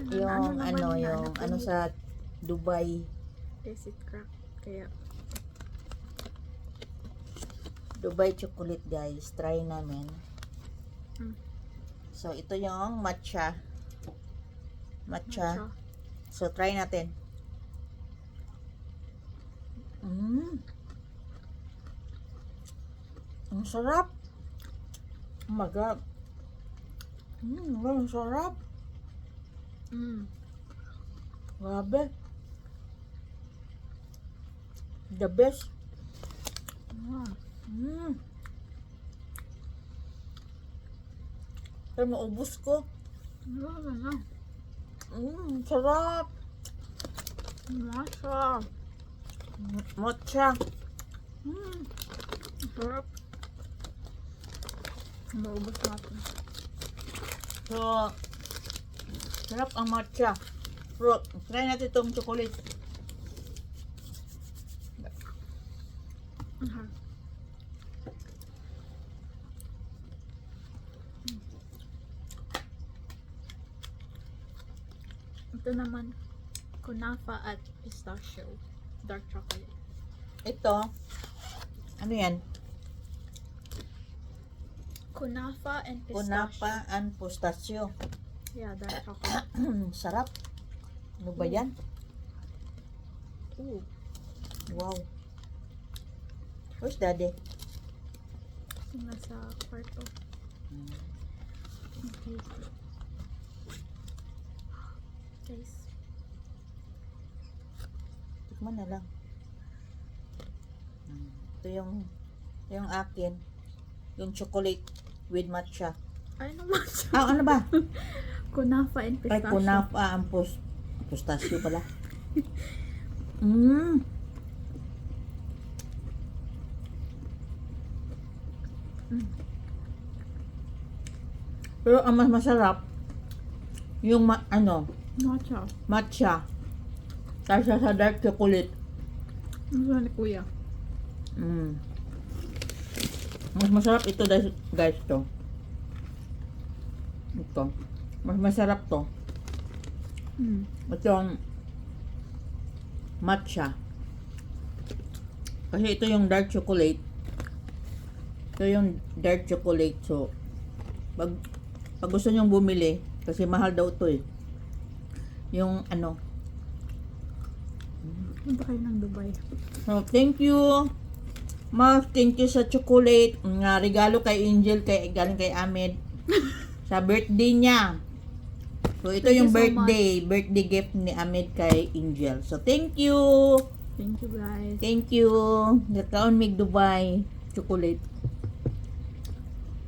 Yung naman yung ano sa Dubai. Acid crack. Kaya, Dubai chocolate guys. Try namin. Mm. So, ito yung matcha. matcha. So, try natin. Ang sarap. Oh my God. Ang sarap. Grabe. The best. Pero maubos ko. Sarap. Masarap. Matcha. Sarap. Maubos natin. So, sarap ang matcha. Pero, try natin itong chocolate. Ito naman, kunafa at pistachio. Dark chocolate. Ito, ano yan? Kunafa and pistachio. Kunafa and pistachio. Yeah, dark chocolate. Sarap. Ano ba yan? Ooh. Wow. Where's daddy? Nasa kwarto. Okay. Guys. Tikman na lang. Ito yung akin. Yung chocolate with matcha. Ay, naman siya. Ano ba? Kunafa and Try pistachio. kunafa ang pistachio pala. Pero ang mas masarap yung Matcha. matcha kaysa sa dark chocolate. Ano ni kuya? Mas masarap ito guys to. Ito. Mas masarap to. Ito ang matcha. Kasi ito yung dark chocolate. Ito yung dark chocolate. So, pag gusto nyong bumili, kasi mahal daw to eh. Yung Punta kayo ng Dubai. So, thank you. Ma, thank you sa chocolate. Nga regalo kay Angel, galing kay Ahmed. Sa birthday niya. So, ito Thank yung you so birthday gift ni Ahmed kay Angel. So, thank you. Thank you guys. Thank you. Nagkaon mig Dubai chocolate.